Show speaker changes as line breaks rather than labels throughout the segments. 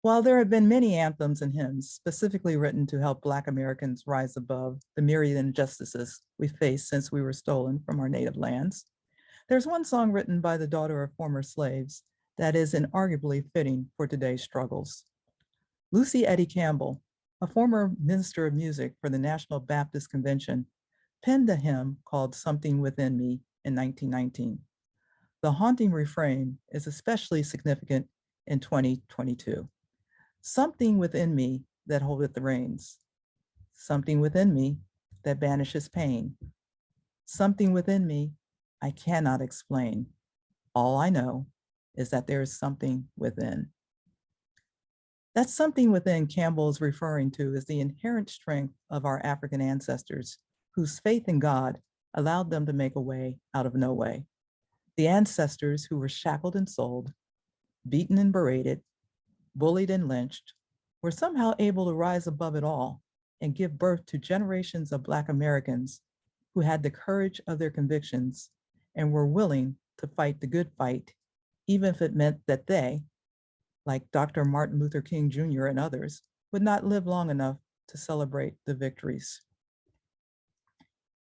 While there have been many anthems and hymns specifically written to help Black Americans rise above the myriad injustices we face since we were stolen from our native lands, there's one song written by the daughter of former slaves that is inarguably fitting for today's struggles. Lucy Eddy Campbell, a former minister of music for the National Baptist Convention, penned a hymn called Something Within Me in 1919. The haunting refrain is especially significant in 2022. Something within me that holdeth the reins, something within me that banishes pain, something within me I cannot explain. All I know is that there is something within. That something within Campbell is referring to is the inherent strength of our African ancestors, whose faith in God allowed them to make a way out of no way. The ancestors who were shackled and sold, beaten and berated, bullied and lynched, were somehow able to rise above it all and give birth to generations of Black Americans who had the courage of their convictions and were willing to fight the good fight, even if it meant that they, like Dr. Martin Luther King Jr. and others, would not live long enough to celebrate the victories.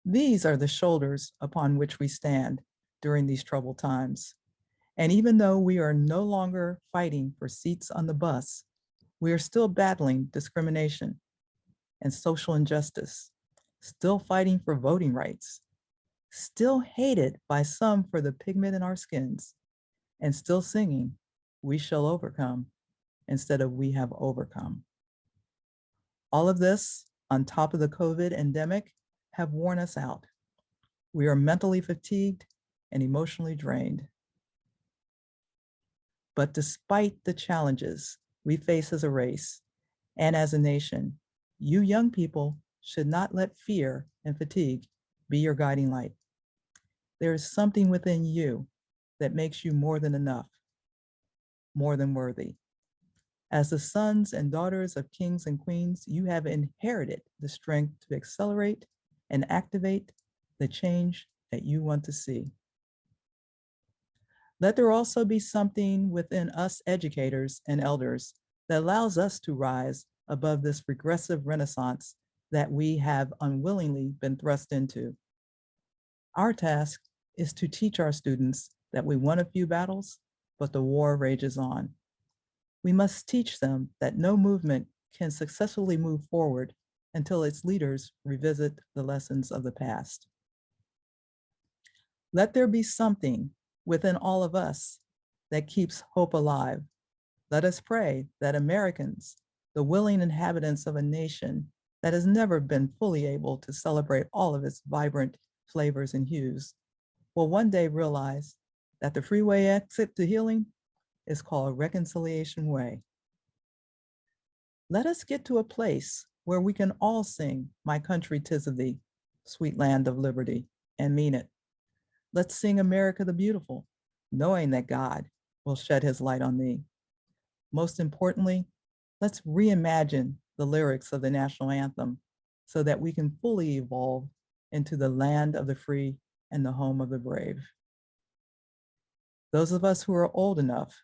These are the shoulders upon which we stand during these troubled times. And even though we are no longer fighting for seats on the bus, we are still battling discrimination and social injustice, still fighting for voting rights, still hated by some for the pigment in our skins, and still singing, "We shall overcome," instead of "we have overcome." All of this, on top of the COVID endemic, have worn us out. We are mentally fatigued and emotionally drained. But despite the challenges we face as a race and as a nation, you young people should not let fear and fatigue be your guiding light. There is something within you that makes you more than enough, more than worthy. As the sons and daughters of kings and queens, you have inherited the strength to accelerate and activate the change that you want to see. Let there also be something within us educators and elders that allows us to rise above this regressive renaissance that we have unwillingly been thrust into. Our task is to teach our students that we won a few battles, but the war rages on. We must teach them that no movement can successfully move forward until its leaders revisit the lessons of the past. Let there be something within all of us that keeps hope alive. Let us pray that Americans, the willing inhabitants of a nation that has never been fully able to celebrate all of its vibrant flavors and hues, will one day realize that the freeway exit to healing is called Reconciliation Way. Let us get to a place where we can all sing "My Country 'Tis of Thee, Sweet Land of Liberty," and mean it. Let's sing America the Beautiful, knowing that God will shed his light on thee. Most importantly, let's reimagine the lyrics of the national anthem so that we can fully evolve into the land of the free and the home of the brave. Those of us who are old enough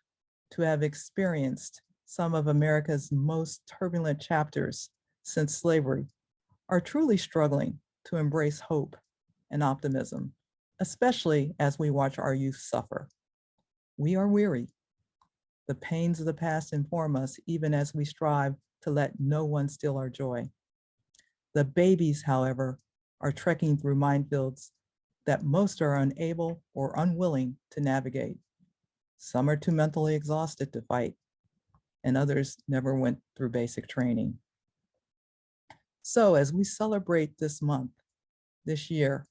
to have experienced some of America's most turbulent chapters since slavery are truly struggling to embrace hope and optimism, especially as we watch our youth suffer. We are weary. The pains of the past inform us even as we strive to let no one steal our joy. The babies, however, are trekking through minefields that most are unable or unwilling to navigate. Some are too mentally exhausted to fight, and others never went through basic training. So as we celebrate this month, this year,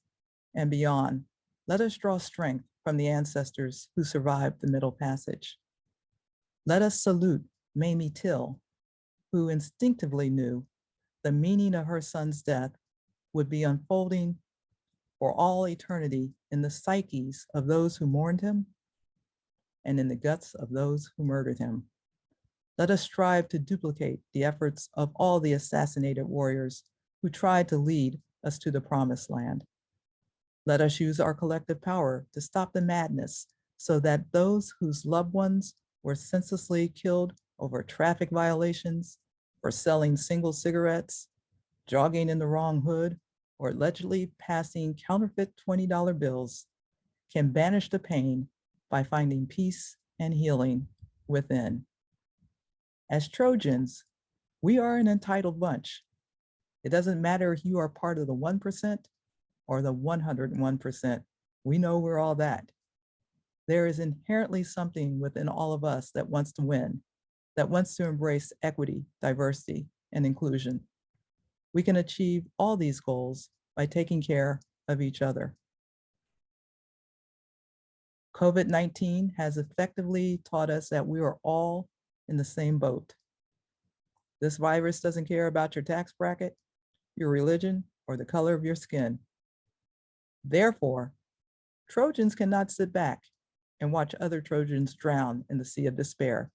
and beyond, let us draw strength from the ancestors who survived the Middle Passage. Let us salute Mamie Till, who instinctively knew the meaning of her son's death would be unfolding for all eternity in the psyches of those who mourned him and in the guts of those who murdered him. Let us strive to duplicate the efforts of all the assassinated warriors who tried to lead us to the promised land. Let us use our collective power to stop the madness so that those whose loved ones were senselessly killed over traffic violations, or selling single cigarettes, jogging in the wrong hood, or allegedly passing counterfeit $20 bills can banish the pain by finding peace and healing within. As Trojans, we are an entitled bunch. It doesn't matter if you are part of the 1% or the 101%. We know we're all that. There is inherently something within all of us that wants to win, that wants to embrace equity, diversity, and inclusion. We can achieve all these goals by taking care of each other. COVID-19 has effectively taught us that we are all in the same boat. This virus doesn't care about your tax bracket, your religion, or the color of your skin. Therefore, Trojans cannot sit back and watch other Trojans drown in the sea of despair.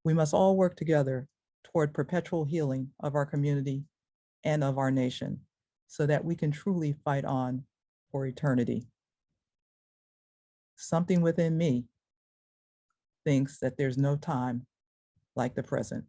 We must all work together toward perpetual healing of our community and of our nation so that we can truly fight on for eternity. Something within me thinks that there's no time like the present.